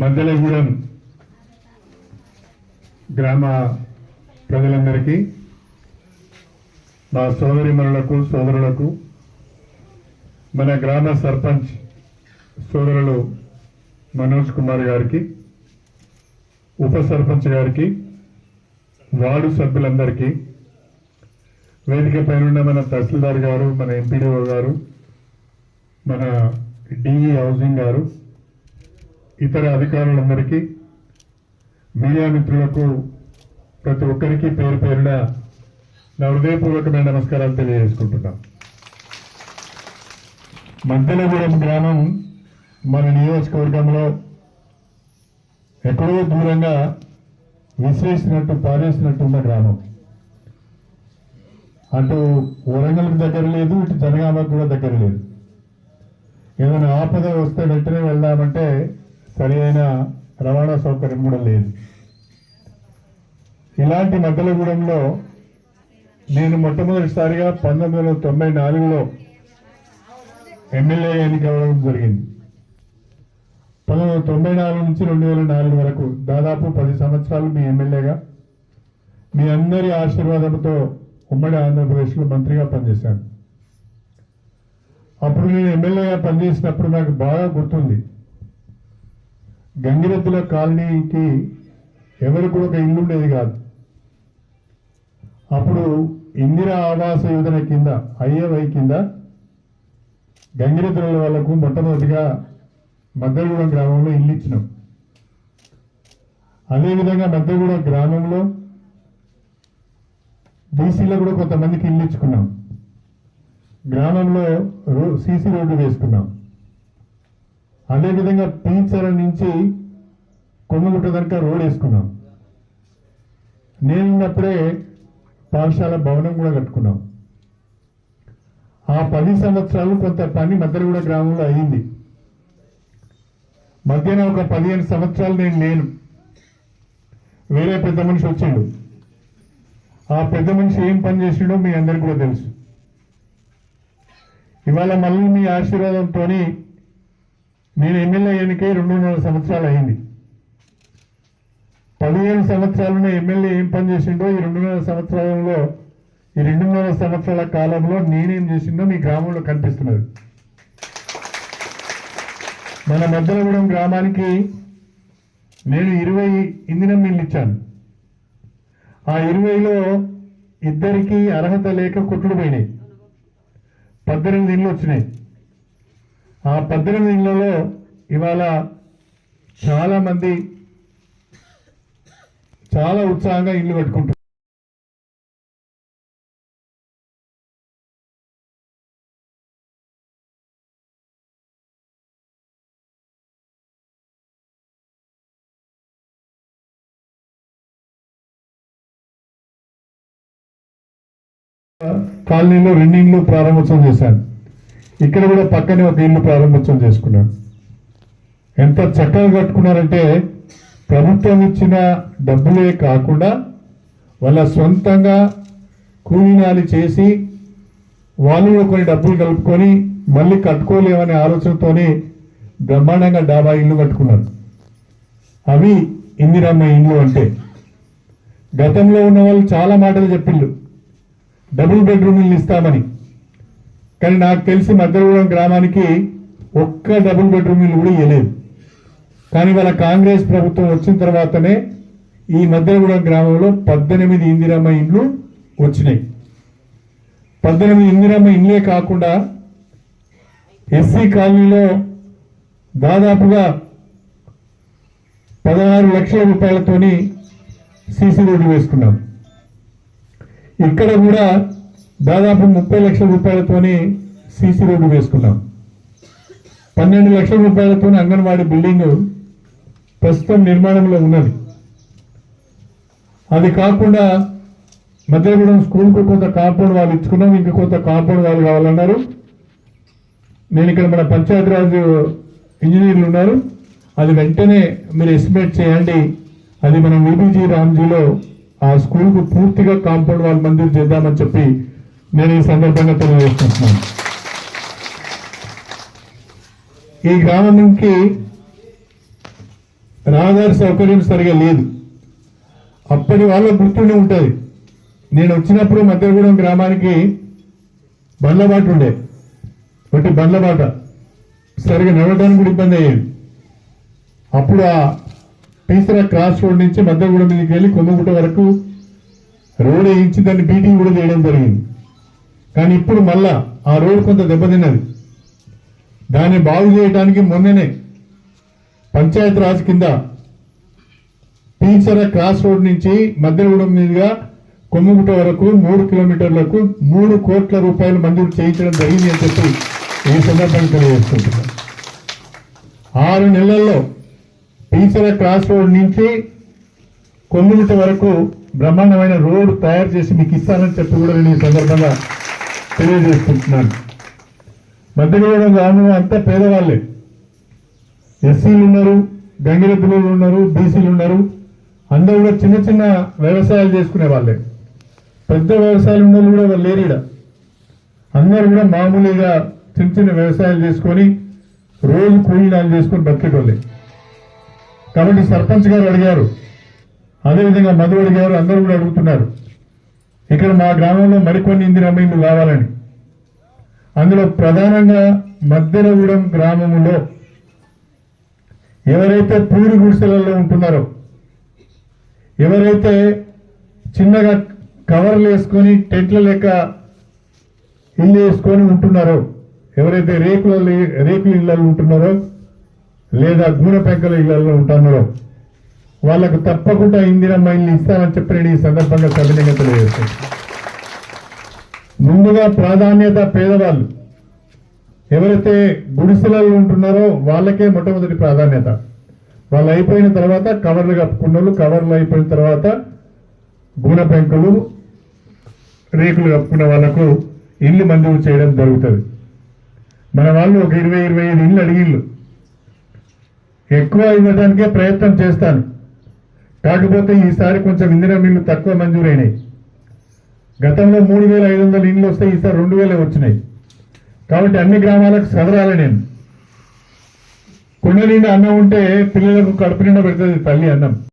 మద్దెలగూడెం గ్రామ ప్రజలందరికీ మా సోదరిమణులకు సోదరులకు మన గ్రామ సర్పంచ్ సోదరులు మనోజ్ కుమార్ గారికి ఉప సర్పంచ్ గారికి వార్డు సభ్యులందరికీ వేదిక పైన మన తహసీల్దార్ గారు మన ఎంపీడీఓ గారు మన డిఈ హౌసింగ్ గారు ఇతర అధికారులందరికీ మీడియా మిత్రులకు ప్రతి ఒక్కరికి పేరు పేరున నా హృదయపూర్వకమైన నమస్కారాలు తెలియజేసుకుంటున్నాం. మద్దెలగూడెం గ్రామం మన నియోజకవర్గంలో ఎక్కడో దూరంగా విసిరేసినట్టు పారేసినట్టు ఉన్న గ్రామం. అటు వరంగల్కి దగ్గర లేదు, ఇటు జనగామకు కూడా దగ్గర లేదు. ఏదైనా ఆపద వస్తే వెంటనే వెళ్దామంటే సరి అయిన రవాణా సౌకర్యం కూడా లేదు. ఇలాంటి మద్దెలగూడెంలో నేను మొట్టమొదటిసారిగా 1994లో ఎమ్మెల్యే ఎన్నిక అవ్వడం జరిగింది. 1994 నుంచి 2004 వరకు దాదాపు 10 సంవత్సరాలు మీ ఎమ్మెల్యేగా మీ అందరి ఆశీర్వాదంతో ఉమ్మడి ఆంధ్రప్రదేశ్లో మంత్రిగా పనిచేశాను. అప్పుడు నేను ఎమ్మెల్యేగా పనిచేసినప్పుడు నాకు బాగా గుర్తుంది, గంగిరెద్దుల కాలనీకి ఎవరికి ఒక ఇల్లు ఉండేది కాదు. అప్పుడు ఇందిరా ఆవాస యోజన కింద ఐఏవై కింద గంగిరెద్దుల వాళ్లకు మొట్టమొదటిగా మద్దెలగూడెం గ్రామంలో ఇల్లు ఇచ్చినాం. అదేవిధంగా మద్దెలగూడెం గ్రామంలో బీసీలో కూడా కొంతమందికి ఇల్లు ఇచ్చుకున్నాం. గ్రామంలో సీసీ రోడ్డు వేసుకున్నాం. అదేవిధంగా పీచర నుంచి కొమ్మగుట్ట దాకా రోడ్ వేసుకున్నాం. నేనున్నప్పుడే పాఠశాల భవనం కూడా కట్టుకున్నాం. ఆ 10 సంవత్సరాలు కొంత పని మద్దెలగూడెం గ్రామంలో అయ్యింది. మధ్యన ఒక 15 సంవత్సరాలు నేను లేను, వేరే పెద్ద మనిషి వచ్చిండు. ఆ పెద్ద మనిషి ఏం పని చేసిండో మీ అందరికీ కూడా తెలుసు. ఇవాళ మళ్ళీ మీ ఆశీర్వాదంతో నేను ఎమ్మెల్యే ఎన్నికై 2.5 సంవత్సరాలు అయింది. 15 సంవత్సరాలున్న ఎమ్మెల్యే ఏం పని చేసిండో ఈ 2.5 సంవత్సరాలలో, ఈ 2.5 సంవత్సరాల కాలంలో నేనేం చేసిండో మీ గ్రామంలో కనిపిస్తున్నది. మన మద్దెలగూడెం గ్రామానికి నేను 20 ఇంధనం మిల్లు ఇచ్చాను. ఆ 20లో ఇద్దరికి అర్హత లేక కొట్టుడు పోయినాయి. 18 ఇళ్ళు వచ్చినాయి. ఆ 18 ఇళ్లలో ఇవాళ చాలా మంది చాలా ఉత్సాహంగా ఇల్లు కట్టుకుంటారు. కాలనీలో 2 ఇళ్ళు ప్రారంభోత్సవం చేశాను. ఇక్కడ కూడా పక్కనే ఒక ఇల్లు ప్రారంభోత్సవం చేసుకున్నాను. ఎంత చక్కగా కట్టుకున్నారంటే ప్రభుత్వం ఇచ్చిన డబ్బులే కాకుండా వాళ్ళ సొంతంగా కూలీనాలి చేసి వాళ్ళు కూడా కొన్ని డబ్బులు కలుపుకొని మళ్ళీ కట్టుకోలేమనే ఆలోచనతోనే బ్రహ్మాండంగా డాబా ఇల్లు కట్టుకున్నారు. అవి ఇందిరమ్మ ఇల్లు అంటే. గతంలో ఉన్న వాళ్ళు చాలా మాటలు చెప్పిండ్రు, డబుల్ బెడ్రూమ్ ఇల్లు ఇస్తామని. కానీ నాకు తెలిసి మద్దెలగూడెం గ్రామానికి ఒక్క డబుల్ బెడ్రూమ్ ఇల్లు కూడా ఇవ్వలేదు. కానీ వాళ్ళ కాంగ్రెస్ ప్రభుత్వం వచ్చిన తర్వాతనే ఈ మద్దెలగూడెం గ్రామంలో 18 ఇందిరమ్మ ఇండ్లు వచ్చినాయి. 18 ఇందిరమ్మ ఇండ్లే కాకుండా ఎస్సీ కాలనీలో దాదాపుగా 16 లక్షల రూపాయలతోని సీసీ రోడ్డు వేసుకున్నాం. ఇక్కడ కూడా దాదాపు 30 లక్షల రూపాయలతోని సీసీ రోడ్డు వేసుకున్నాం. 12 లక్షల రూపాయలతో అంగన్వాడీ బిల్డింగ్ ప్రస్తుతం నిర్మాణంలో ఉన్నది. అది కాకుండా మద్దెలగూడెం స్కూల్కు కొంత కాంపౌండ్ వాళ్ళు ఇచ్చుకున్నాం, ఇంకా కొంత కాంపౌండ్ వాళ్ళు కావాలన్నారు. నేను ఇక్కడ మన పంచాయతీరాజ్ ఇంజనీర్లు ఉన్నారు, అది వెంటనే మీరు ఎస్టిమేట్ చేయండి. అది మనం విబిజీ రామ్జీలో ఆ స్కూల్కు పూర్తిగా కాంపౌండ్ వాళ్ళు మంజూరు చేద్దామని చెప్పి నేను ఈ సందర్భంగా తెలియజేస్తున్నాను. ఈ గ్రామానికి రహదారి సౌకర్యం సరిగా లేదు. అప్పటి వాళ్ళకు గుర్తుండి ఉంటుంది. నేను వచ్చినప్పుడు మధ్యగూడెం గ్రామానికి బండ్లబాట ఉండే, ఒకటి బండ్లబాట సరిగా నడవడానికి కూడా ఇబ్బంది అయ్యేది. అప్పుడు ఆ పీసర క్రాస్ రోడ్ నుంచి మధ్యగూడెం మీదకి వెళ్ళి కొమ్మగుట్ట వరకు రోడ్ వేయించి దాన్ని బీటింగ్ కూడా చేయడం జరిగింది. కానీ ఇప్పుడు మళ్ళా ఆ రోడ్ కొంత దెబ్బతిన్నది. దాన్ని బాగు చేయడానికి మొన్ననే పంచాయత్ రాజ్ కింద పీసర క్రాస్ రోడ్ నుంచి మధ్యగూడెం మీదుగా కొమ్మగుట్ట వరకు 3 కిలోమీటర్లకు 3 కోట్ల రూపాయలు మంజూరు చేయించడం జరిగింది అని చెప్పి ఈ సందర్భంగా తెలియజేసుకుంటున్నాను. 6 నెలల్లో పీసర క్రాస్ రోడ్ నుంచి కొమ్మగుట్ట వరకు బ్రహ్మాండమైన రోడ్డు తయారు చేసి మీకు ఇస్తానని చెప్పి కూడా నేను ఈ సందర్భంగా తెలియజేసుకుంటున్నాను. మధ్యగూడెం గ్రామంలో అంతా పేదవాళ్ళే. ఎస్సీలు ఉన్నారు, గంగిరెద్దులు ఉన్నారు, బీసీలు ఉన్నారు. అందరూ కూడా చిన్న చిన్న వ్యవసాయాలు చేసుకునే వాళ్ళే. పెద్ద వ్యవసాయాలు ఉన్న కూడా వాళ్ళు లేరీడ. అందరూ కూడా మామూలుగా చిన్న చిన్న వ్యవసాయాలు చేసుకొని రోజు కూలీనాలు చేసుకొని బతికేటోళ్ళే. కాబట్టి సర్పంచ్ గారు అడిగారు, అదేవిధంగా మధు అడిగారు, అందరూ కూడా అడుగుతున్నారు ఇక్కడ మా గ్రామంలో మరికొన్ని ఇందిరమ్మ ఇల్లు కావాలని. అందులో ప్రధానంగా మధ్యగూడెం గ్రామంలో ఎవరైతే పూరి గుడిసెలలో ఉంటున్నారో, ఎవరైతే చిన్నగా కవర్లు వేసుకొని టెంట్ల లెక్క ఇల్లు వేసుకొని ఉంటున్నారో, ఎవరైతే రేకుల ఇళ్లలో ఉంటున్నారో లేదా గూనె పెంకల ఇళ్లలో ఉంటున్నారో వాళ్ళకు తప్పకుండా ఇందిరమ్మ ఇల్లు ఇస్తామని చెప్పి నేను ఈ సందర్భంగా సవినయంగా తెలియజేస్తాను. ముందుగా ప్రాధాన్యత పేదవాళ్ళు ఎవరైతే గుడిసెలలో ఉంటున్నారో వాళ్ళకే మొట్టమొదటి ప్రాధాన్యత. వాళ్ళు అయిపోయిన తర్వాత కవర్లు కప్పుకున్న వాళ్ళు, కవర్లు అయిపోయిన తర్వాత గూనె పెంకులు రేకులు కప్పుకున్న వాళ్ళకు ఇల్లు మంజూరు చేయడం జరుగుతుంది. మన వాళ్ళు ఒక 20-25 ఇల్లు అడిగిళ్ళు. ఎక్కువ ఇవ్వడానికే ప్రయత్నం చేస్తాను. కాకపోతే ఈసారి కొంచెం ఇందిరమ్మ ఇల్లు తక్కువ మంజూరైనాయి. గతంలో 3,500 ఇళ్ళు వస్తే ఈసారి 2,000 వచ్చినాయి. కాబట్టి అన్ని గ్రామాలకు సదరాలి. నేను కుండ నిండా అన్నం ఉంటే పిల్లలకు కడుపు నిండా పెడుతుంది తల్లి అన్నం.